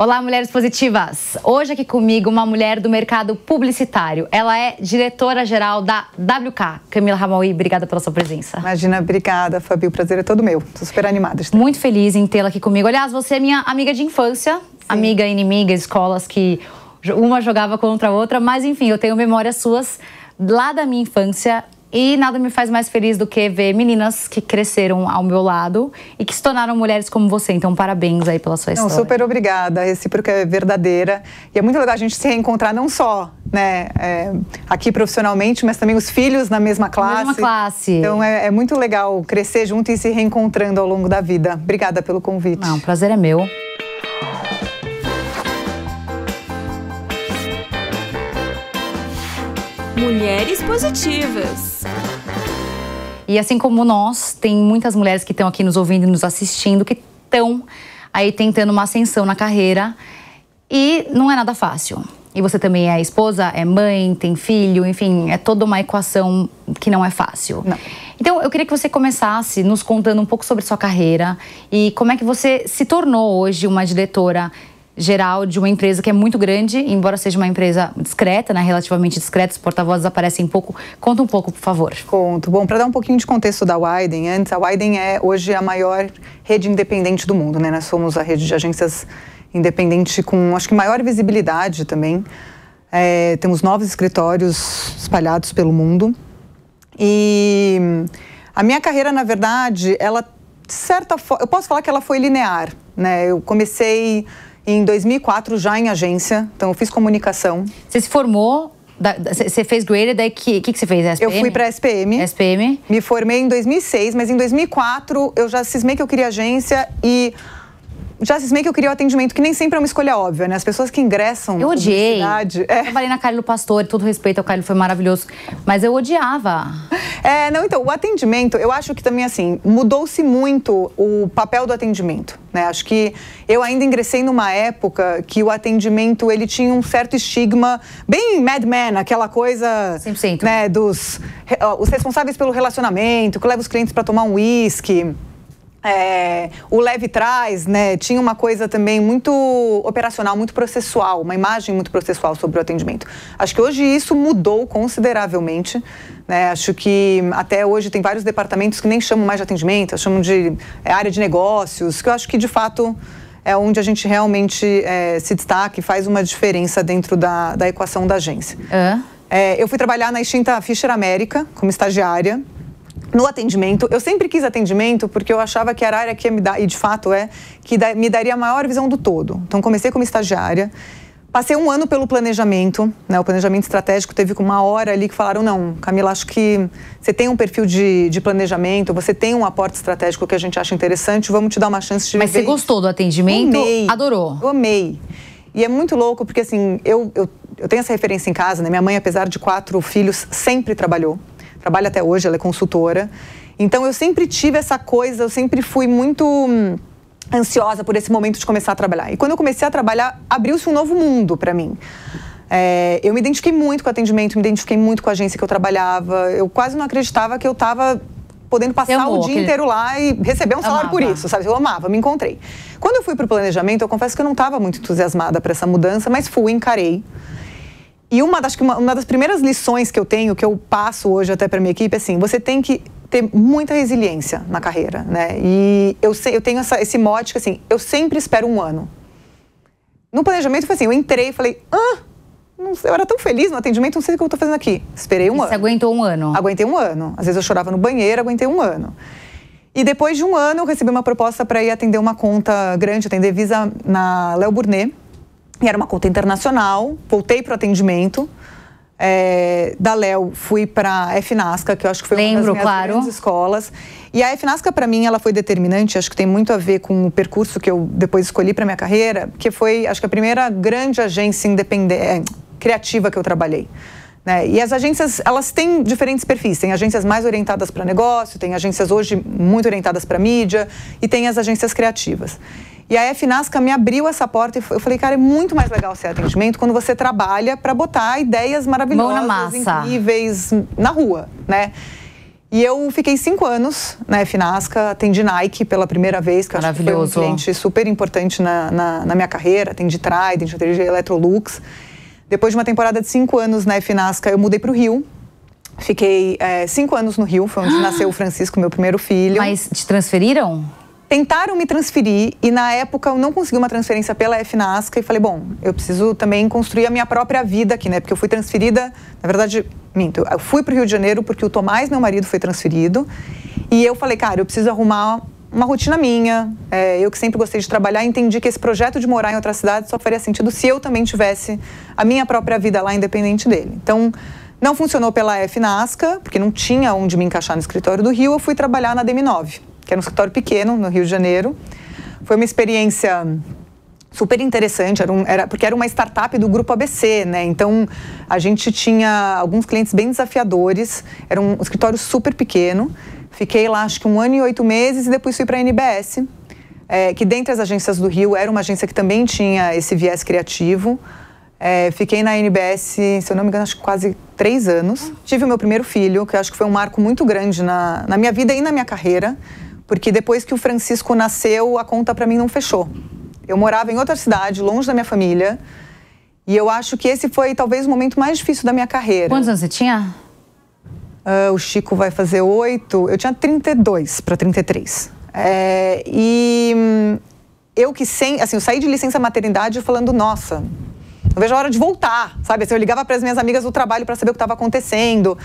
Olá, mulheres positivas! Hoje aqui comigo uma mulher do mercado publicitário. Ela é diretora-geral da WK. Camila Ramaui, obrigada pela sua presença. Imagina, obrigada, Fabi. O prazer é todo meu. Estou super animada. Muito feliz em tê-la aqui comigo. Aliás, você é minha amiga de infância, sim, amiga e inimiga, escolas que uma jogava contra a outra, mas enfim, eu tenho memórias suas lá da minha infância. E nada me faz mais feliz do que ver meninas que cresceram ao meu lado e que se tornaram mulheres como você. Então, parabéns aí pela sua história. Super obrigada. A recíproca é verdadeira. E é muito legal a gente se reencontrar não só, né, aqui profissionalmente, mas também os filhos na mesma classe. Mesma classe. Então, é muito legal crescer junto e se reencontrando ao longo da vida. Obrigada pelo convite. Não, o prazer é meu. Mulheres positivas. E assim como nós, tem muitas mulheres que estão aqui nos ouvindo e nos assistindo que estão aí tentando uma ascensão na carreira e não é nada fácil. E você também é esposa, é mãe, tem filho, enfim, é toda uma equação que não é fácil. Não. Então, eu queria que você começasse nos contando um pouco sobre sua carreira e como é que você se tornou hoje uma diretora geral de uma empresa que é muito grande, embora seja uma empresa discreta, né, relativamente discreta, os porta-vozes aparecem pouco. Conta um pouco, por favor. Conto. Bom, para dar um pouquinho de contexto da Widen, antes, a Widen é hoje a maior rede independente do mundo, né? Nós somos a rede de agências independente com, acho que, maior visibilidade também. Temos 9 escritórios espalhados pelo mundo. E a minha carreira, na verdade, ela, de certa forma, eu posso falar que ela foi linear, né? Eu comecei em 2004 já em agência, então eu fiz comunicação. Você se formou, você fez Graded, daí o que você fez? SPM? Eu fui para SPM. SPM. Me formei em 2006, mas em 2004 eu já cismei que eu queria agência e já cismei que eu queria o atendimento, que nem sempre é uma escolha óbvia, né? As pessoas que ingressam eu odiei. Eu trabalhei na Carlos Pastor, todo respeito ao Carlos, foi maravilhoso, mas eu odiava. Não, então, o atendimento, eu acho que também, assim, mudou-se muito o papel do atendimento, né? Acho que eu ainda ingressei numa época que o atendimento, ele tinha um certo estigma, bem Mad Men, aquela coisa, 100%. Né, os responsáveis pelo relacionamento, que leva os clientes para tomar um uísque. O leve trás, né, tinha uma coisa também muito operacional, muito processual, uma imagem muito processual sobre o atendimento. Acho que hoje isso mudou consideravelmente, né? Acho que até hoje tem vários departamentos que nem chamam mais de atendimento, chamam de área de negócios, que eu acho que de fato é onde a gente realmente se destaca e faz uma diferença dentro da equação da agência. Eu fui trabalhar na extinta Fischer América como estagiária. No atendimento, eu sempre quis atendimento porque eu achava que era a área que ia me dar, e de fato que me daria a maior visão do todo. Então, comecei como estagiária, passei um ano pelo planejamento, né? O planejamento estratégico teve uma hora ali que falaram, não, Camila, acho que você tem um perfil de planejamento, você tem um aporte estratégico que a gente acha interessante, vamos te dar uma chance de Mas viver. Você gostou do atendimento? Amei. Adorou? Eu amei. E é muito louco porque, assim, eu tenho essa referência em casa, né? Minha mãe, apesar de 4 filhos, sempre trabalhou. Trabalha até hoje, ela é consultora. Então, eu sempre tive essa coisa, eu sempre fui muito ansiosa por esse momento de começar a trabalhar. E quando eu comecei a trabalhar, abriu-se um novo mundo para mim. Eu me identifiquei muito com o atendimento, me identifiquei muito com a agência que eu trabalhava. Eu quase não acreditava que eu estava podendo passar o dia inteiro lá e receber um salário por isso, sabe? Eu amava, me encontrei. Quando eu fui para o planejamento, eu confesso que eu não estava muito entusiasmada para essa mudança, mas fui, encarei. E uma das primeiras lições que eu tenho, que eu passo hoje até para minha equipe, é assim, você tem que ter muita resiliência na carreira, né? E eu tenho esse mote que, assim, eu sempre espero um ano. No planejamento foi assim, eu entrei e falei, eu era tão feliz no atendimento, não sei o que eu estou fazendo aqui. Esperei um ano. Você aguentou um ano? Aguentei um ano. Às vezes eu chorava no banheiro, aguentei um ano. E depois de um ano, eu recebi uma proposta para ir atender uma conta grande, atender Visa na Léo Burnet. E era uma conta internacional, voltei para o atendimento. Da Léo, fui para a FNASCA, que eu acho que foi uma das minhas grandes escolas. E a FNASCA, para mim, ela foi determinante, acho que tem muito a ver com o percurso que eu depois escolhi para minha carreira, que foi, acho que a primeira grande agência independente, criativa que eu trabalhei. Né? E as agências, elas têm diferentes perfis. Tem agências mais orientadas para negócio, tem agências hoje muito orientadas para mídia e tem as agências criativas. E a FNASCA me abriu essa porta e eu falei, cara, é muito mais legal ser atendimento quando você trabalha para botar ideias maravilhosas, incríveis na rua, né? E eu fiquei 5 anos na Finasca, atendi Nike pela primeira vez, que eu acho que foi um cliente super importante na minha carreira. Atendi Trident, atendi Electrolux. Depois de uma temporada de 5 anos na Finasca, eu mudei para o Rio. Fiquei 5 anos no Rio, foi onde nasceu o Francisco, meu primeiro filho. Mas te transferiram? Tentaram me transferir e na época eu não consegui uma transferência pela Finasca e falei, bom, eu preciso também construir a minha própria vida aqui, né? Porque eu fui transferida, na verdade, minto, eu fui para o Rio de Janeiro porque o Tomás, meu marido, foi transferido e eu falei, cara, eu preciso arrumar uma rotina minha, eu que sempre gostei de trabalhar, entendi que esse projeto de morar em outra cidade só faria sentido se eu também tivesse a minha própria vida lá, independente dele. Então, não funcionou pela Finasca, porque não tinha onde me encaixar no escritório do Rio, eu fui trabalhar na DM9. Que era um escritório pequeno, no Rio de Janeiro. Foi uma experiência super interessante, porque era uma startup do Grupo ABC, né? Então, a gente tinha alguns clientes bem desafiadores, era um escritório super pequeno. Fiquei lá, acho que 1 ano e 8 meses, e depois fui para a NBS, que dentre as agências do Rio, era uma agência que também tinha esse viés criativo. Fiquei na NBS, se eu não me engano, acho que quase 3 anos. Tive o meu primeiro filho, que eu acho que foi um marco muito grande na minha vida e na minha carreira. Porque depois que o Francisco nasceu, a conta para mim não fechou. Eu morava em outra cidade, longe da minha família. E eu acho que esse foi talvez o momento mais difícil da minha carreira. Quantos anos você tinha? O Chico vai fazer 8. Eu tinha 32 para 33. E eu eu saí de licença maternidade falando, nossa, não vejo a hora de voltar, sabe? Assim, eu ligava para as minhas amigas do trabalho para saber o que estava acontecendo.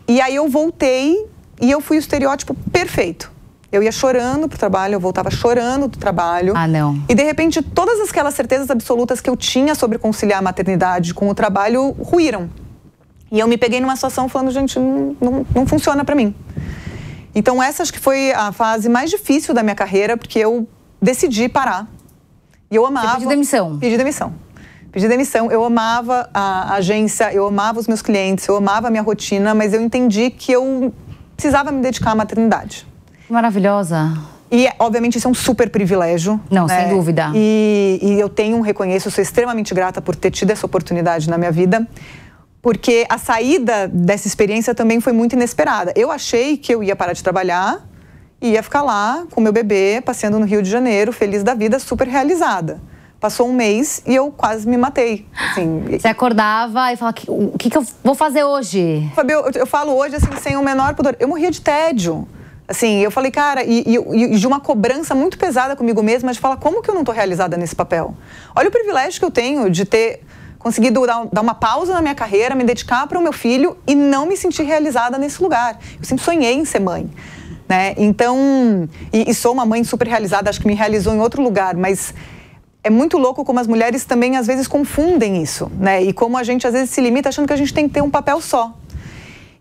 E aí eu voltei. E eu fui o estereótipo perfeito. Eu ia chorando pro trabalho, eu voltava chorando do trabalho. Ah, não. E, de repente, todas aquelas certezas absolutas que eu tinha sobre conciliar a maternidade com o trabalho ruíram. E eu me peguei numa situação falando, gente, não funciona pra mim. Então, essa acho que foi a fase mais difícil da minha carreira, porque eu decidi parar. E eu amava... Você pediu demissão? Pedi demissão. Pedi demissão, eu amava a agência, eu amava os meus clientes, eu amava a minha rotina, mas eu entendi que eu precisava me dedicar à maternidade. Maravilhosa. E, obviamente, isso é um super privilégio. Não, né? sem dúvida. E eu reconheço, sou extremamente grata por ter tido essa oportunidade na minha vida, porque a saída dessa experiência também foi muito inesperada. Eu achei que eu ia parar de trabalhar e ia ficar lá com meu bebê, passeando no Rio de Janeiro, feliz da vida, super realizada. Passou 1 mês e eu quase me matei. Assim. Você acordava e falava, o que eu vou fazer hoje? Fabio, eu falo hoje assim, sem o menor pudor. Eu morria de tédio. Assim, eu falei, cara, e de uma cobrança muito pesada comigo mesma, de falar, como que eu não tô realizada nesse papel? Olha o privilégio que eu tenho de ter conseguido dar uma pausa na minha carreira, me dedicar para o meu filho e não me sentir realizada nesse lugar. Eu sempre sonhei em ser mãe. Né? Então, e sou uma mãe super realizada, acho que me realizou em outro lugar, mas... É muito louco como as mulheres também, às vezes, confundem isso, né? E como a gente, às vezes, se limita achando que a gente tem que ter um papel só.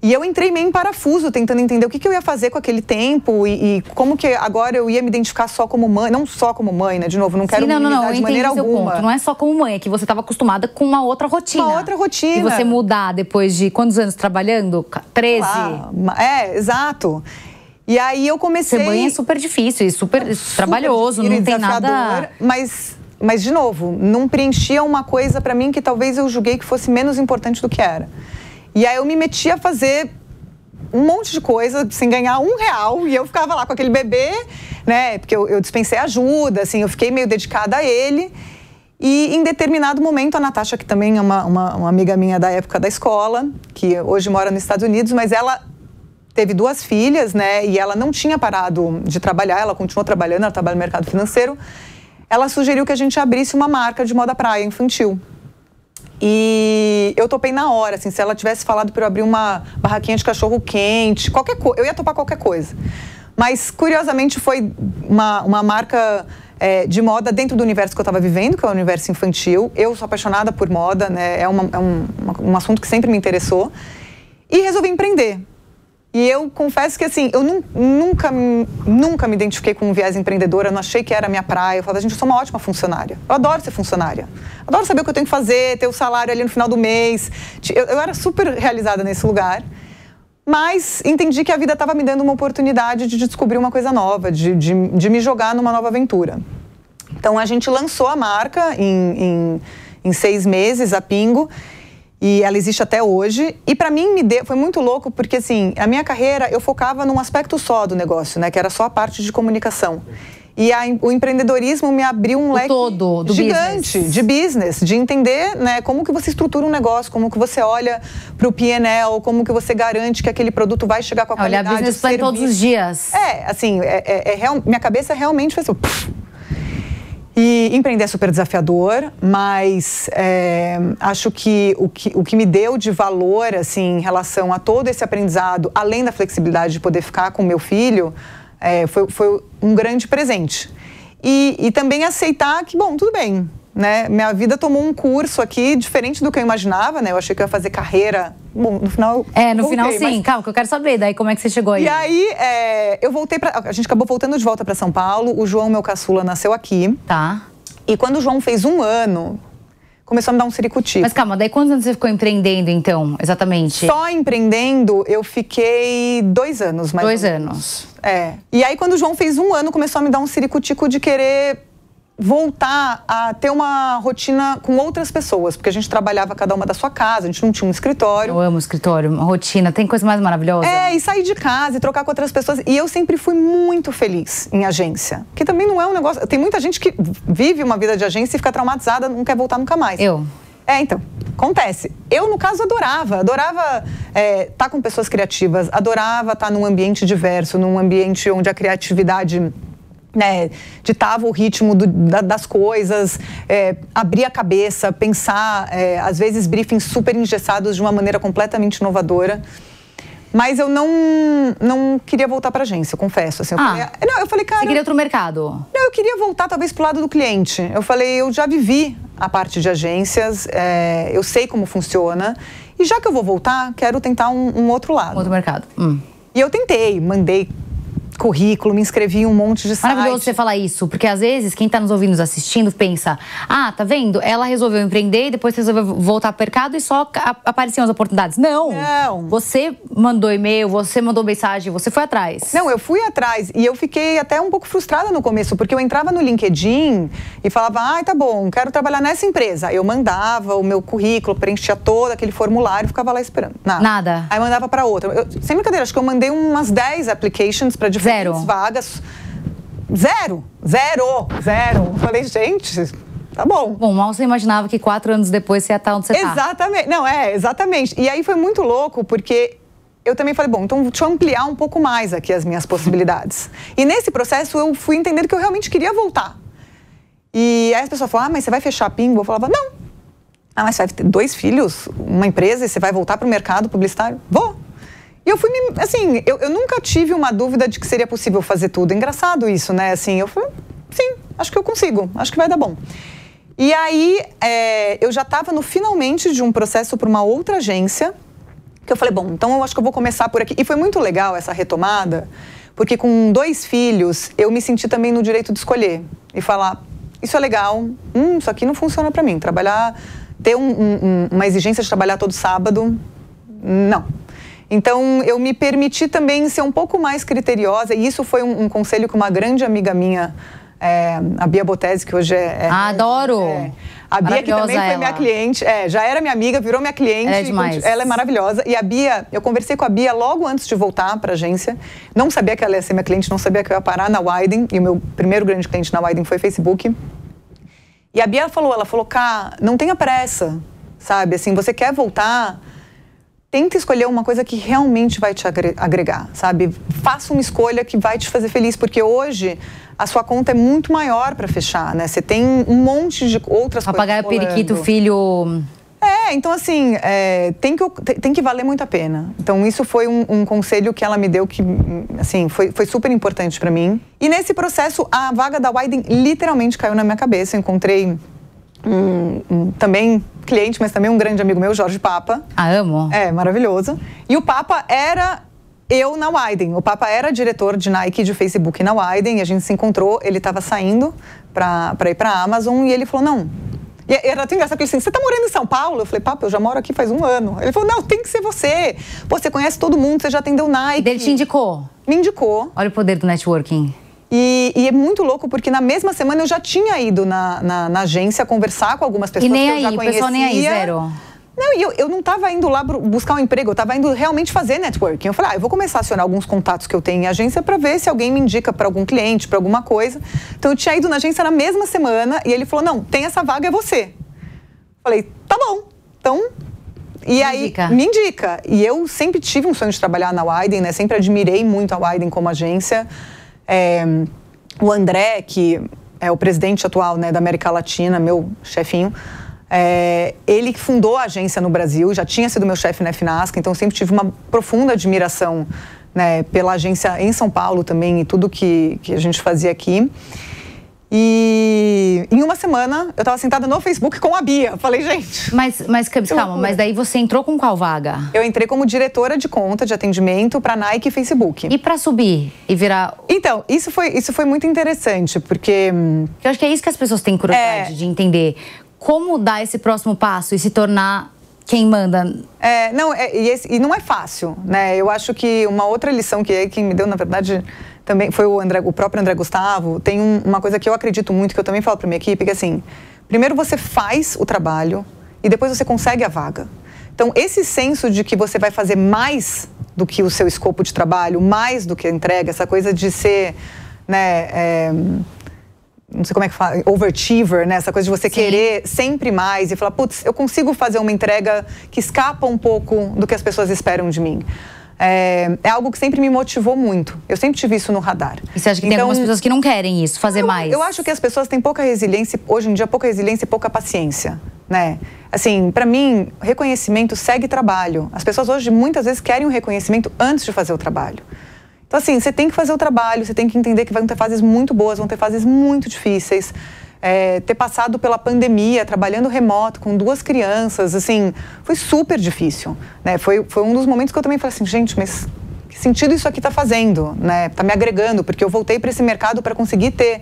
E eu entrei meio em parafuso, tentando entender o que eu ia fazer com aquele tempo e como que agora eu ia me identificar só como mãe, não só como mãe, né? De novo, não quero minimizar de maneira alguma. Ponto. Não é só como mãe, é que você estava acostumada com uma outra rotina. Uma outra rotina. E você mudar depois de quantos anos trabalhando? 13? Exato. E aí eu comecei... Ser mãe é super difícil e super trabalhoso, não tem nada... Mas, de novo, não preenchia uma coisa pra mim que talvez eu julguei que fosse menos importante do que era. E aí eu me metia a fazer um monte de coisa sem ganhar R$1 e eu ficava lá com aquele bebê, né? Porque eu dispensei ajuda, assim, eu fiquei meio dedicada a ele. E em determinado momento, a Natasha, que também é uma amiga minha da época da escola, que hoje mora nos Estados Unidos, mas ela teve 2 filhas, né? E ela não tinha parado de trabalhar, ela continuou trabalhando, ela trabalha no mercado financeiro. Ela sugeriu que a gente abrisse uma marca de moda praia infantil. E eu topei na hora, assim, se ela tivesse falado para eu abrir uma barraquinha de cachorro quente, qualquer coisa, eu ia topar qualquer coisa. Mas, curiosamente, foi uma marca de moda dentro do universo que eu estava vivendo, que é o universo infantil. Eu sou apaixonada por moda, né? É um assunto que sempre me interessou. E resolvi empreender. E eu confesso que, assim, eu nunca me identifiquei com um viés empreendedor, eu não achei que era a minha praia. Eu falava, gente, eu sou uma ótima funcionária. Eu adoro ser funcionária. Adoro saber o que eu tenho que fazer, ter o salário ali no final do mês. Eu era super realizada nesse lugar. Mas entendi que a vida estava me dando uma oportunidade de descobrir uma coisa nova, de me jogar numa nova aventura. Então, a gente lançou a marca em 6 meses, a Pingo. E ela existe até hoje. E para mim foi muito louco, porque assim, a minha carreira eu focava num aspecto só do negócio, né? Que era só a parte de comunicação. E o empreendedorismo me abriu um leque todo, do gigante business. de business, de entender, né, como que você estrutura um negócio, como que você olha para o P&L, como que você garante que aquele produto vai chegar com a qualidade. Olhar business plan todos os dias. Assim, minha cabeça realmente fez assim. E empreender é super desafiador, mas acho que o que me deu de valor, assim, em relação a todo esse aprendizado, além da flexibilidade de poder ficar com meu filho, foi um grande presente. E também aceitar que, bom, tudo bem, né? Minha vida tomou um curso aqui diferente do que eu imaginava, né? Eu achei que eu ia fazer carreira. Bom, no final. No final sim. Mas... Calma, que eu quero saber daí como é que você chegou aí. E aí, eu voltei a gente acabou voltando de volta para São Paulo. O João, meu caçula, nasceu aqui. Tá. E quando o João fez 1 ano, começou a me dar um ciricutico. Mas calma, daí quantos anos você ficou empreendendo, então, exatamente? Só empreendendo, eu fiquei 2 anos, mais 2 anos. E aí, quando o João fez 1 ano, começou a me dar um ciricutico de querer voltar a ter uma rotina com outras pessoas, porque a gente trabalhava cada uma da sua casa, a gente não tinha um escritório. Eu amo escritório, uma rotina, tem coisa mais maravilhosa. E sair de casa e trocar com outras pessoas. E eu sempre fui muito feliz em agência, que também não é um negócio... Tem muita gente que vive uma vida de agência e fica traumatizada, não quer voltar nunca mais. Então, acontece. Eu, no caso, adorava estar com pessoas criativas, adorava estar num ambiente diverso, num ambiente onde a criatividade... ditava o ritmo das coisas, abrir a cabeça, pensar, às vezes briefings super engessados de uma maneira completamente inovadora. Mas eu não queria voltar para a agência, eu confesso. Assim, eu falei, cara... Você queria outro mercado? Não, eu queria voltar talvez pro lado do cliente. Eu falei, eu já vivi a parte de agências, eu sei como funciona. E já que eu vou voltar, quero tentar um outro lado. Outro mercado. E eu tentei, mandei currículo, me inscrevi em um monte de sites. Maravilhoso você falar isso, porque às vezes quem tá nos ouvindo, nos assistindo, pensa, tá vendo? Ela resolveu empreender e depois resolveu voltar pro mercado e só apareciam as oportunidades. Não! Você mandou e-mail, você mandou mensagem, você foi atrás. Não, eu fui atrás e eu fiquei até um pouco frustrada no começo, porque eu entrava no LinkedIn e falava, tá bom, quero trabalhar nessa empresa. Eu mandava o meu currículo, preenchia todo aquele formulário e ficava lá esperando. Nada. Aí mandava pra outra. Sem brincadeira, acho que eu mandei umas 10 applications pra diferentes vagas. Zero. Falei, gente, tá bom. Bom, mal você imaginava que 4 anos depois você ia estar onde você tá. Exatamente. Não, exatamente. E aí foi muito louco, porque eu também falei, bom, então deixa eu ampliar um pouco mais aqui as minhas possibilidades. E nesse processo eu fui entendendo que eu realmente queria voltar. E aí as pessoas falavam, mas você vai fechar a Pingo? Eu falava, não. Mas você vai ter 2 filhos, uma empresa, e você vai voltar pro mercado publicitário? Vou. E eu fui, assim, eu nunca tive uma dúvida de que seria possível fazer tudo. É engraçado isso, né? Assim, eu falei, sim, acho que eu consigo, acho que vai dar bom. E aí, eu já estava no finalmente de um processo para uma outra agência, que eu falei, bom, então eu acho que eu vou começar por aqui. E foi muito legal essa retomada, porque com 2 filhos, eu me senti também no direito de escolher. E falar, isso é legal, isso aqui não funciona para mim. Ter uma exigência de trabalhar todo sábado, não. Então, eu me permiti também ser um pouco mais criteriosa, e isso foi um conselho que uma grande amiga minha, a Bia Botesi, que hoje adoro! A Bia, que também foi minha cliente, já era minha amiga, virou minha cliente. Ela é demais. Ela é maravilhosa. E a Bia, eu conversei com a Bia logo antes de voltar para a agência. Não sabia que ela ia ser minha cliente, não sabia que eu ia parar na Widen. E o meu primeiro grande cliente na Widen foi Facebook. E a Bia falou, Cá, não tenha pressa, sabe? Assim, você quer voltar... Tenta escolher uma coisa que realmente vai te agregar, sabe? Faça uma escolha que vai te fazer feliz, porque hoje a sua conta é muito maior para fechar, né? Você tem um monte de outras coisas. Papagaio, periquito, filho... Então assim, tem que valer muito a pena. Então isso foi um conselho que ela me deu que, assim, foi super importante para mim. E nesse processo, a vaga da Widen literalmente caiu na minha cabeça. Eu encontrei também cliente, mas também um grande amigo meu, Jorge Papa. Amo. Maravilhoso. E o Papa era eu na Widen. O Papa era diretor de Nike de Facebook na Widen, e a gente se encontrou, ele estava saindo para ir para a Amazon, e ele falou, não... E era tão engraçado que ele disse, você tá morando em São Paulo? Eu falei, Papa, eu já moro aqui faz 1 ano. Ele falou, não, tem que ser você. Pô, você conhece todo mundo, você já atendeu Nike. Ele te indicou? Me indicou. Olha o poder do networking. E é muito louco, porque na mesma semana eu já tinha ido na agência conversar com algumas pessoas que eu já conhecia. E nem aí, o pessoal nem aí, zero? Não, e eu não estava indo lá buscar um emprego, eu estava indo realmente fazer networking. Eu falei, eu vou começar a acionar alguns contatos que eu tenho em agência para ver se alguém me indica para algum cliente, para alguma coisa. Então, eu tinha ido na agência na mesma semana e ele falou, não, tem essa vaga, é você. Falei, tá bom, então... E aí, me indica. E eu sempre tive um sonho de trabalhar na Widen, né? Sempre admirei muito a Widen como agência. O André, que é o presidente atual, né, da América Latina, meu chefinho, ele fundou a agência no Brasil, já tinha sido meu chefe na FNASCA, então sempre tive uma profunda admiração, né, pela agência em São Paulo também e tudo que a gente fazia aqui. E em uma semana, eu estava sentada no Facebook com a Bia. Falei, gente... Mas calma, mas daí você entrou com qual vaga? Eu entrei como diretora de conta de atendimento para Nike e Facebook. E para subir e virar... Então, isso foi muito interessante, porque... Eu acho que é isso que as pessoas têm curiosidade de entender. Como dar esse próximo passo e se tornar quem manda? E não é fácil, né? Eu acho que uma outra lição que me deu, na verdade... Também foi o próprio André Gustavo. Tem uma coisa que eu acredito muito, que eu também falo para minha equipe, que assim, primeiro você faz o trabalho e depois você consegue a vaga. Então, esse senso de que você vai fazer mais do que o seu escopo de trabalho, mais do que a entrega, essa coisa de ser, né, não sei como é que fala, overachiever, né? Essa coisa de você querer sempre mais e falar, putz, eu consigo fazer uma entrega que escapa um pouco do que as pessoas esperam de mim. É algo que sempre me motivou muito. Eu sempre tive isso no radar. E você acha que tem algumas pessoas que não querem isso, fazer mais? Eu acho que as pessoas têm pouca resiliência, hoje em dia, pouca resiliência e pouca paciência, né? Assim, para mim, reconhecimento segue trabalho. As pessoas hoje, muitas vezes, querem um reconhecimento antes de fazer o trabalho. Então, assim, você tem que fazer o trabalho, você tem que entender que vão ter fases muito boas, vão ter fases muito difíceis. Ter passado pela pandemia, trabalhando remoto, com 2 crianças, assim, foi super difícil, né? Foi um dos momentos que eu também falei assim, gente, mas que sentido isso aqui está fazendo, né? Está me agregando, porque eu voltei para esse mercado para conseguir ter,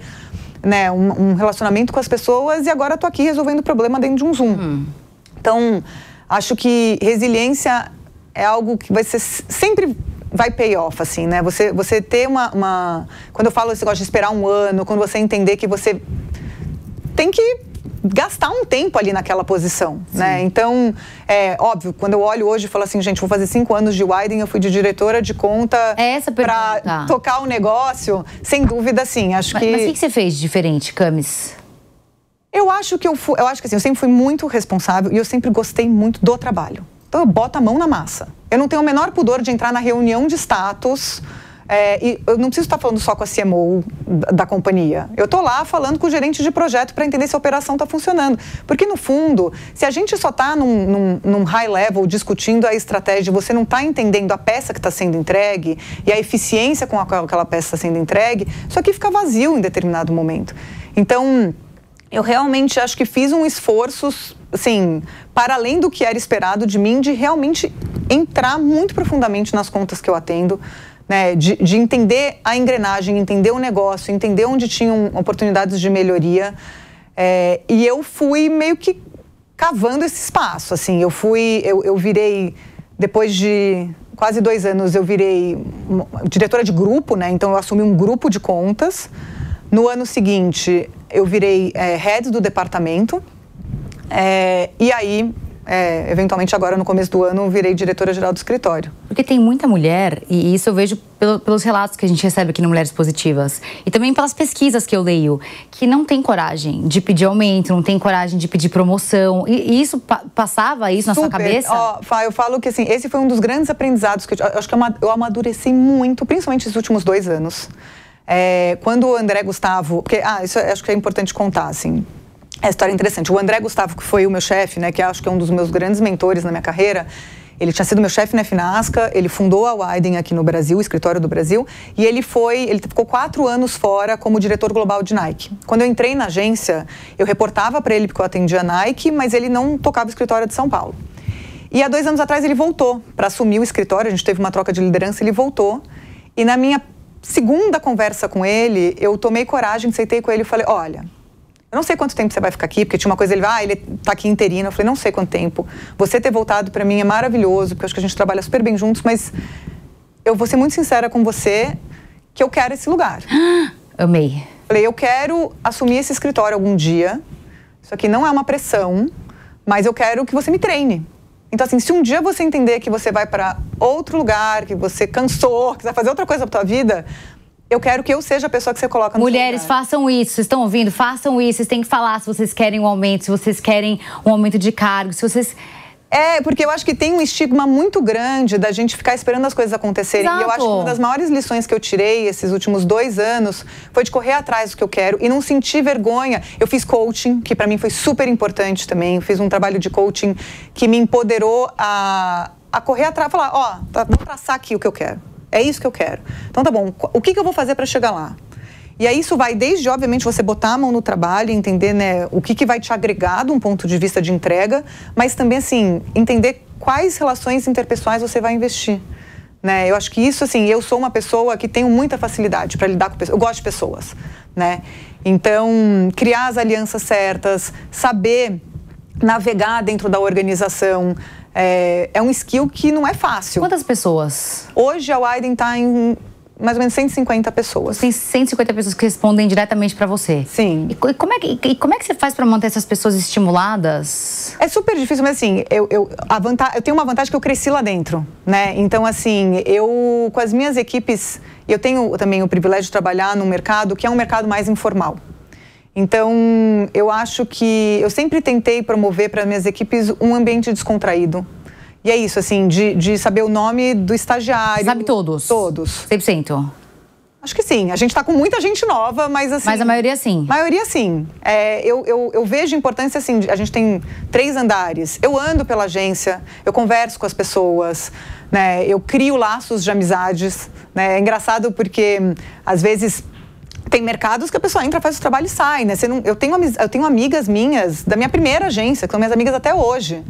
né, um relacionamento com as pessoas e agora estou aqui resolvendo o problema dentro de um Zoom. Então, acho que resiliência é algo que vai ser sempre... vai pay off, assim, né? Você ter Quando eu falo esse negócio de esperar um ano, quando você entender que você tem que gastar um tempo ali naquela posição, né? Então, óbvio, quando eu olho hoje e falo assim, gente, vou fazer 5 anos de Widen, eu fui de diretora de conta para tocar o negócio, sem dúvida, sim. Mas o que você fez de diferente, Camis? Eu acho que assim, eu sempre fui muito responsável e eu sempre gostei muito do trabalho. Então, eu boto a mão na massa. Eu não tenho o menor pudor de entrar na reunião de status... e eu não preciso estar falando só com a CMO da companhia. Eu estou lá falando com o gerente de projeto para entender se a operação está funcionando. Porque, no fundo, se a gente só está num high level discutindo a estratégia, você não está entendendo a peça que está sendo entregue e a eficiência com a qual aquela peça está sendo entregue, isso aqui fica vazio em determinado momento. Então, eu realmente acho que fiz um esforço, assim, para além do que era esperado de mim, de realmente entrar muito profundamente nas contas que eu atendo, né, de entender a engrenagem, entender o negócio, entender onde tinham oportunidades de melhoria. E eu fui meio que cavando esse espaço, assim. Eu virei, depois de quase 2 anos, eu virei diretora de grupo, né? Então, eu assumi um grupo de contas. No ano seguinte, eu virei head do departamento. E aí... eventualmente agora no começo do ano virei diretora-geral do escritório. Porque tem muita mulher, e isso eu vejo pelos relatos que a gente recebe aqui no Mulheres Positivas, e também pelas pesquisas que eu leio, que não tem coragem de pedir aumento, não tem coragem de pedir promoção, e isso passava isso na sua cabeça? Eu falo que assim, esse foi um dos grandes aprendizados que eu acho que eu amadureci muito, principalmente nos últimos 2 anos. Quando o André Gustavo, porque isso acho que é importante contar, assim. É uma história interessante. O André Gustavo, que foi o meu chefe, né, que acho que é um dos meus grandes mentores na minha carreira, ele tinha sido meu chefe na FNASCA, ele fundou a Widen aqui no Brasil, o escritório do Brasil, e ele ficou 4 anos fora como diretor global de Nike. Quando eu entrei na agência, eu reportava para ele porque eu atendia a Nike, mas ele não tocava o escritório de São Paulo. E há 2 anos atrás ele voltou para assumir o escritório, a gente teve uma troca de liderança, ele voltou, e na minha segunda conversa com ele, eu tomei coragem, sentei com ele e falei, olha... Eu não sei quanto tempo você vai ficar aqui, porque tinha uma coisa, ele tá aqui interino. Eu falei, não sei quanto tempo. Você ter voltado para mim é maravilhoso, porque eu acho que a gente trabalha super bem juntos, mas eu vou ser muito sincera com você que eu quero esse lugar. Amei. Falei, eu quero assumir esse escritório algum dia. Isso aqui não é uma pressão, mas eu quero que você me treine. Então, assim, se um dia você entender que você vai para outro lugar, que você cansou, que você vai fazer outra coisa pra tua vida, eu quero que eu seja a pessoa que você coloca no Mulheres, façam isso. Vocês estão ouvindo? Façam isso. Vocês têm que falar se vocês querem um aumento, se vocês querem um aumento de cargo, se vocês... Porque eu acho que tem um estigma muito grande da gente ficar esperando as coisas acontecerem. Exato. E eu acho que uma das maiores lições que eu tirei esses últimos 2 anos foi de correr atrás do que eu quero e não sentir vergonha. Eu fiz coaching, que pra mim foi super importante também. Eu fiz um trabalho de coaching que me empoderou a correr atrás, falar, vou traçar aqui o que eu quero. É isso que eu quero. Então tá bom, o que eu vou fazer pra chegar lá? E aí isso vai desde, obviamente, você botar a mão no trabalho e entender, né, o que vai te agregar de um ponto de vista de entrega, mas também, assim, entender quais relações interpessoais você vai investir. Né? Eu acho que isso, assim, eu sou uma pessoa que tenho muita facilidade para lidar com pessoas. Eu gosto de pessoas, né? Então, criar as alianças certas, saber navegar dentro da organização, é um skill que não é fácil. Quantas pessoas? Hoje a Widen está em mais ou menos 150 pessoas. Tem 150 pessoas que respondem diretamente para você? Sim. E como é que você faz para manter essas pessoas estimuladas? É super difícil, mas assim, eu tenho uma vantagem que eu cresci lá dentro, né? Então, assim, eu com as minhas equipes, eu tenho também o privilégio de trabalhar num mercado que é um mercado mais informal. Então, eu acho que eu sempre tentei promover para as minhas equipes um ambiente descontraído. E é isso, assim, de saber o nome do estagiário. Sabe todos? Todos. 100%? Acho que sim. A gente está com muita gente nova, mas assim... Mas a maioria sim? Maioria sim. Eu vejo importância, assim, a gente tem 3 andares. Eu ando pela agência, eu converso com as pessoas, né? Eu crio laços de amizades, né? É engraçado porque, às vezes... Tem mercados que a pessoa entra, faz o trabalho e sai, né? Eu tenho amigas minhas da minha primeira agência, que são minhas amigas até hoje.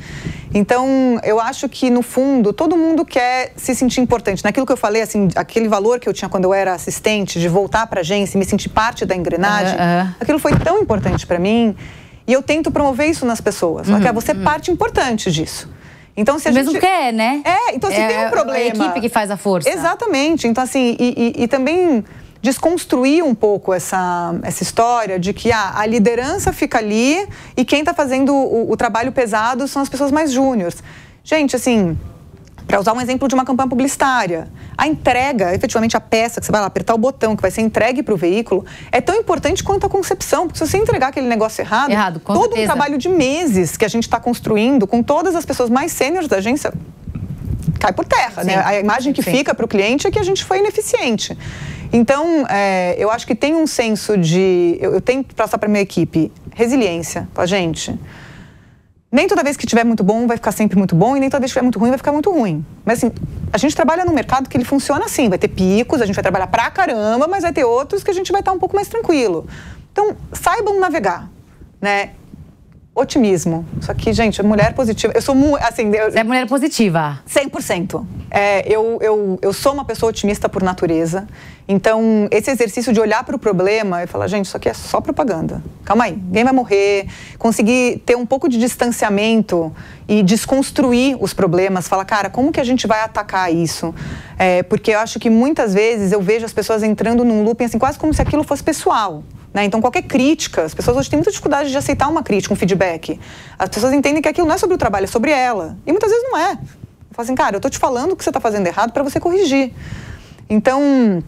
Então, eu acho que, no fundo, todo mundo quer se sentir importante. Naquilo que eu falei, assim, aquele valor que eu tinha quando eu era assistente, de voltar para a agência e me sentir parte da engrenagem, aquilo foi tão importante para mim. E eu tento promover isso nas pessoas. Só que você é parte importante disso. Então, se a Mesmo que é, né? Então, se tem um problema... É a equipe que faz a força. Exatamente. Então, assim, e também... desconstruir um pouco essa história de que a liderança fica ali e quem está fazendo o trabalho pesado são as pessoas mais júniores. Gente, assim, para usar um exemplo de uma campanha publicitária, a entrega, efetivamente a peça, que você vai lá apertar o botão, que vai ser entregue para o veículo, é tão importante quanto a concepção, porque se você entregar aquele negócio errado todo um trabalho de meses que a gente está construindo com todas as pessoas mais sêniores da agência cai por terra, né? A imagem que fica para o cliente é que a gente foi ineficiente. Então, eu acho que tem um senso de... Eu tenho que passar para a minha equipe resiliência com a gente. Nem toda vez que estiver muito bom vai ficar sempre muito bom e nem toda vez que estiver muito ruim vai ficar muito ruim. Mas, assim, a gente trabalha num mercado que ele funciona assim. Vai ter picos, a gente vai trabalhar pra caramba, mas vai ter outros que a gente vai estar um pouco mais tranquilo. Então, saibam navegar, né? Otimismo. Só que, gente, mulher positiva... Eu sou muito... Assim, Você é mulher positiva? 100%. Eu sou uma pessoa otimista por natureza. Então, esse exercício de olhar para o problema e falar, gente, isso aqui é só propaganda. Calma aí, ninguém vai morrer. Conseguir ter um pouco de distanciamento e desconstruir os problemas. Falar, cara, como que a gente vai atacar isso? Porque eu acho que muitas vezes eu vejo as pessoas entrando num looping, assim, quase como se aquilo fosse pessoal. Né? Então, qualquer crítica, as pessoas hoje têm muita dificuldade de aceitar uma crítica, um feedback. As pessoas entendem que aquilo não é sobre o trabalho, é sobre ela. E muitas vezes não é. Fala assim, cara, eu tô te falando o que você tá fazendo errado para você corrigir. Então,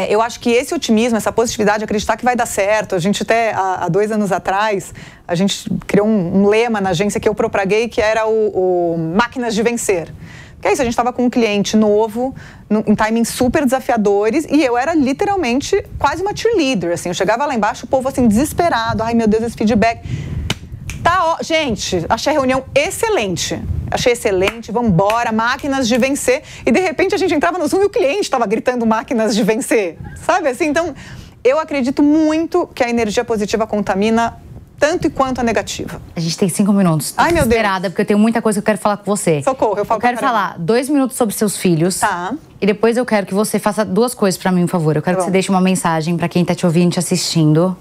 eu acho que esse otimismo, essa positividade, acreditar que vai dar certo. A gente até, há 2 anos atrás, a gente criou um lema na agência que eu propaguei, que era o Máquinas de Vencer. Que é isso, a gente estava com um cliente novo, em timings super desafiadores, e eu era literalmente quase uma cheerleader, assim. Eu chegava lá embaixo, o povo assim, desesperado, ai meu Deus, esse feedback. Gente, achei a reunião excelente. Achei excelente, vamos embora, máquinas de vencer. E de repente a gente entrava no Zoom e o cliente estava gritando máquinas de vencer. Sabe assim? Então, eu acredito muito que a energia positiva contamina tanto e quanto a negativa. A gente tem 5 minutos. Tô desesperada, porque eu tenho muita coisa que eu quero falar com você. Socorro, eu falo. Eu quero falar 2 minutos sobre seus filhos. Tá. E depois eu quero que você faça 2 coisas pra mim, por favor. Eu quero que você deixe uma mensagem pra quem tá te ouvindo, te assistindo.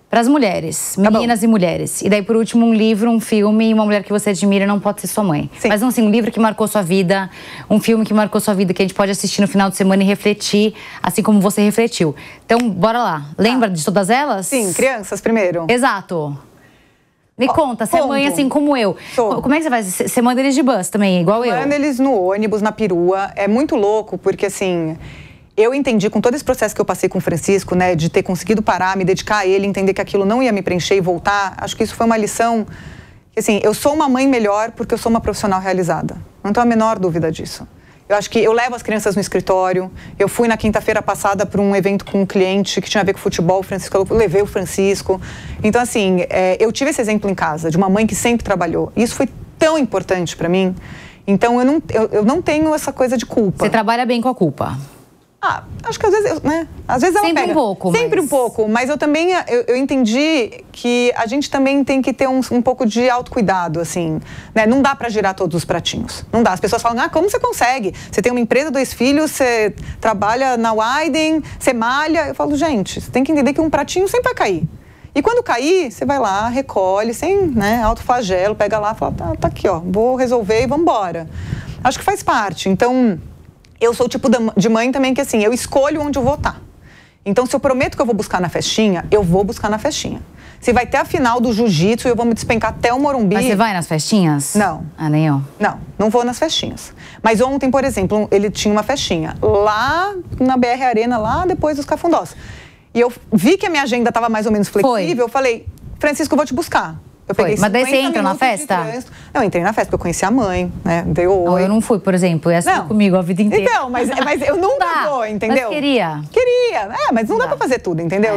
Para as mulheres, meninas e mulheres. E daí, por último, um livro, um filme, uma mulher que você admira, não pode ser sua mãe. Sim. Mas, assim, um livro que marcou sua vida, um filme que marcou sua vida, que a gente pode assistir no final de semana e refletir, assim como você refletiu. Então, bora lá. Lembra de todas elas? Sim, crianças primeiro. Exato. Me conta, você é mãe assim como eu. Sou. Como é que você faz? Você manda eles de bus também, igual eu? Manda eles no ônibus, na perua. É muito louco, porque assim... Eu entendi, com todo esse processo que eu passei com o Francisco, né, de ter conseguido parar, me dedicar a ele, entender que aquilo não ia me preencher e voltar, acho que isso foi uma lição, assim, eu sou uma mãe melhor porque eu sou uma profissional realizada. Não tenho a menor dúvida disso. Eu acho que eu levo as crianças no escritório, eu fui na quinta-feira passada para um evento com um cliente que tinha a ver com futebol, eu levei o Francisco. Então, assim, eu tive esse exemplo em casa, de uma mãe que sempre trabalhou. Isso foi tão importante para mim. Então, eu não tenho essa coisa de culpa. Você trabalha bem com a culpa? Acho que às vezes, né? Às vezes ela sempre pega. Um pouco. Sempre um pouco, mas eu também, eu entendi que a gente também tem que ter um pouco de autocuidado, assim, né? Não dá pra girar todos os pratinhos. Não dá. As pessoas falam, como você consegue? Você tem uma empresa, 2 filhos, você trabalha na Widen, você malha. Eu falo, gente, você tem que entender que um pratinho sempre vai cair. E quando cair, você vai lá, recolhe, sem, né, autoflagelo, pega lá e fala, tá aqui, ó, vou resolver e vamos embora. Acho que faz parte. Então... Eu sou o tipo de mãe também que, assim, eu escolho onde eu vou estar. Então, se eu prometo que eu vou buscar na festinha, eu vou buscar na festinha. Se vai ter a final do jiu-jitsu, eu vou me despencar até o Morumbi. Mas você vai nas festinhas? Não. Nem eu. Não vou nas festinhas. Mas ontem, por exemplo, ele tinha uma festinha lá na BR Arena, lá depois dos Cafundós. E eu vi que a minha agenda estava mais ou menos flexível, eu falei, Francisco, eu vou te buscar. Eu peguei Mas daí você entra na festa? Não, eu entrei na festa, porque eu conheci a mãe, né? Dei oi. Não, eu não fui, por exemplo. Ia ser comigo a vida inteira. Então, mas eu nunca vou, entendeu? Mas queria. Queria. Mas não dá pra fazer tudo, entendeu?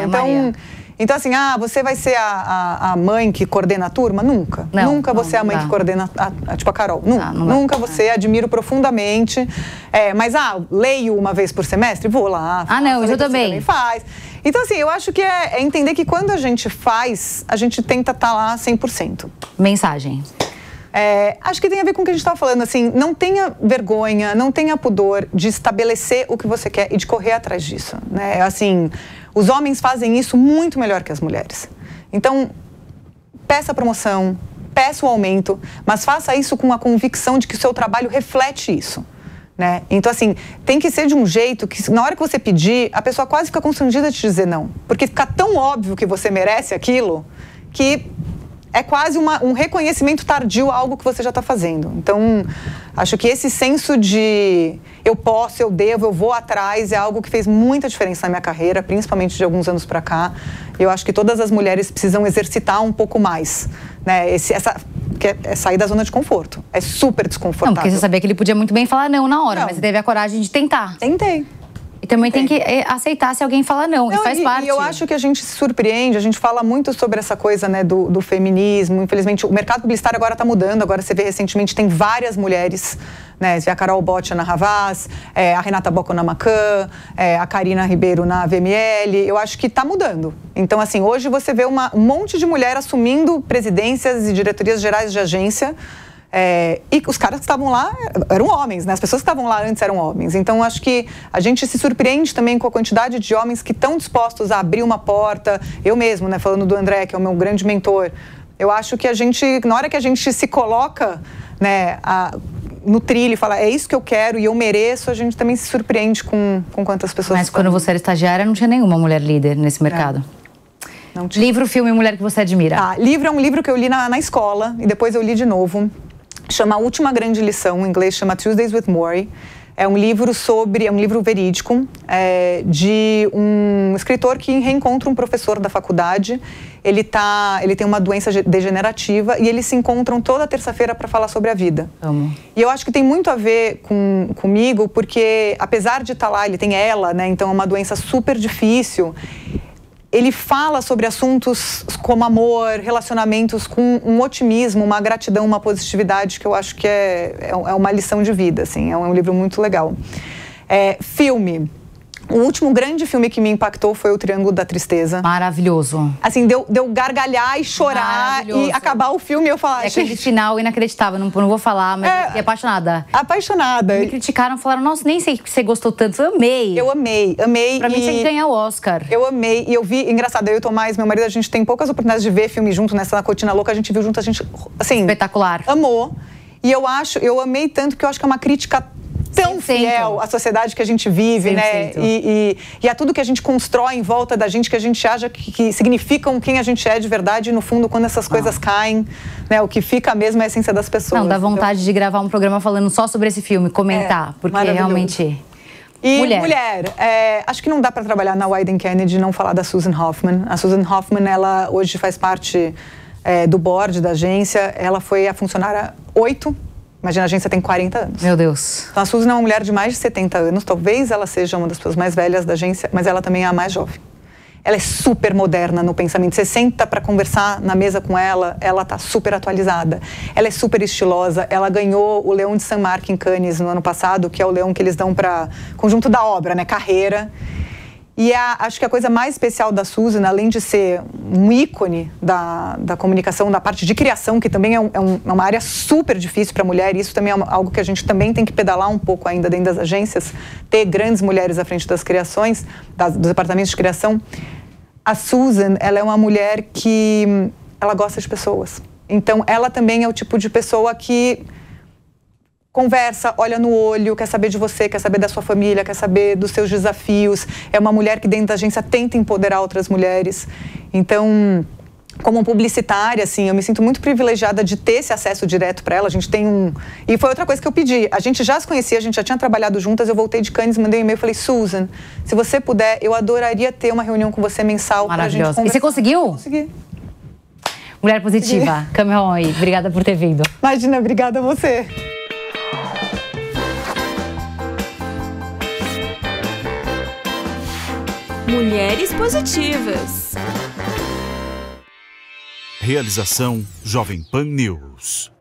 Então, assim, você vai ser a mãe que coordena a turma? Nunca. Nunca você é a mãe que coordena, tipo a Carol. Nunca você, admiro profundamente. Mas, leio uma vez por semestre? Vou lá. Não, isso também. Faz. Então, assim, eu acho que é entender que quando a gente faz, a gente tenta estar lá 100%. Mensagem. Acho que tem a ver com o que a gente estava falando, assim, não tenha vergonha, não tenha pudor de estabelecer o que você quer e de correr atrás disso, né? Assim, os homens fazem isso muito melhor que as mulheres. Então, peça promoção, peça o aumento, mas faça isso com a convicção de que o seu trabalho reflete isso. Né? Então, assim, tem que ser de um jeito que, na hora que você pedir, a pessoa quase fica constrangida de te dizer não. Porque fica tão óbvio que você merece aquilo, que é quase um reconhecimento tardio a algo que você já está fazendo. Então, acho que esse senso de eu posso, eu devo, eu vou atrás, é algo que fez muita diferença na minha carreira, principalmente de alguns anos para cá. Eu acho que todas as mulheres precisam exercitar um pouco mais, né? É sair da zona de conforto. É super desconfortável. Não, porque você sabia que ele podia muito bem falar não na hora, mas você teve a coragem de tentar. Tentei. E também tem que aceitar se alguém fala não, e faz parte. E eu acho que a gente se surpreende, a gente fala muito sobre essa coisa, né, do feminismo. Infelizmente, o mercado publicitário agora está mudando. Agora você vê recentemente, tem várias mulheres, né? Você vê a Carol Botia na Havas, a Renata Bocco na Macan, a Karina Ribeiro na VML. Eu acho que está mudando. Então, assim, hoje você vê um monte de mulher assumindo presidências e diretorias gerais de agência. E os caras que estavam lá eram homens, né? As pessoas que estavam lá antes eram homens. Então, acho que a gente se surpreende também com a quantidade de homens que estão dispostos a abrir uma porta. Eu mesmo, né? Falando do André, que é o meu grande mentor. Eu acho que na hora que a gente se coloca, né, no trilho e fala, é isso que eu quero e eu mereço, a gente também se surpreende com quantas pessoas... Mas quando você era estagiária, não tinha nenhuma mulher líder nesse mercado? Não tinha. Livro, filme, mulher que você admira? Livro é um livro que eu li na escola e depois eu li de novo. Chama A Última Grande Lição, em inglês chama Tuesdays with Morrie. É um livro verídico, de um escritor que reencontra um professor da faculdade. Ele tem uma doença degenerativa e eles se encontram toda terça-feira para falar sobre a vida. Amo. E eu acho que tem muito a ver comigo, porque apesar de estar lá, ele tem ela, né? Então é uma doença super difícil. Ele fala sobre assuntos como amor, relacionamentos com um otimismo, uma gratidão, uma positividade que eu acho que é uma lição de vida, assim, é um livro muito legal. Filme. O último grande filme que me impactou foi O Triângulo da Tristeza. Maravilhoso. Assim, deu gargalhar e chorar e acabar o filme e eu falar... aquele final inacreditável, não vou falar, mas fiquei apaixonada. Apaixonada. Me criticaram, falaram, nossa, nem sei que você gostou tanto. Eu amei. Eu amei. Pra mim tinha que ganhar o Oscar. Eu amei. E eu vi, engraçado, eu e o Tomás, meu marido, a gente tem poucas oportunidades de ver filme junto nessa rotina louca. A gente viu junto, a gente, assim... Espetacular. Amou. E eu amei tanto que eu acho que é uma crítica tão 100%. fiel à sociedade que a gente vive, 100%. né? E a tudo que a gente constrói em volta da gente, que a gente acha que significam quem a gente é de verdade. E no fundo, quando essas coisas caem, né? O que fica mesmo é a essência das pessoas. Não, dá vontade de gravar um programa falando só sobre esse filme, comentar, porque realmente... E mulher, acho que não dá para trabalhar na Wieden Kennedy e não falar da Susan Hoffman. A Susan Hoffman, ela hoje faz parte do board da agência. Ela foi a funcionária 8. Imagina, a agência tem 40 anos. Meu Deus. Então, a Susan é uma mulher de mais de 70 anos. Talvez ela seja uma das pessoas mais velhas da agência, mas ela também é a mais jovem. Ela é super moderna no pensamento. Você senta para conversar na mesa com ela, ela tá super atualizada. Ela é super estilosa. Ela ganhou o Leão de San Marco em Cannes no ano passado, que é o leão que eles dão para conjunto da obra, né? Carreira. E acho que a coisa mais especial da Susan, além de ser um ícone da comunicação, da parte de criação, que também é uma área super difícil para a mulher, e isso também é algo que a gente também tem que pedalar um pouco ainda dentro das agências, ter grandes mulheres à frente das criações, dos departamentos de criação. A Susan, ela é uma mulher que ela gosta de pessoas. Então, ela também é o tipo de pessoa que conversa, olha no olho, quer saber de você, quer saber da sua família, quer saber dos seus desafios. É uma mulher que dentro da agência tenta empoderar outras mulheres. Então, como publicitária, assim, eu me sinto muito privilegiada de ter esse acesso direto para ela. A gente tem E foi outra coisa que eu pedi. A gente já se conhecia, a gente já tinha trabalhado juntas. Eu voltei de Cannes, mandei um e-mail e falei: Susan, se você puder, eu adoraria ter uma reunião com você mensal pra gente conversar. E você conseguiu? Consegui. Mulher positiva. Cameron, obrigada por ter vindo. Imagina, obrigada a você. Mulheres Positivas. Realização Jovem Pan News.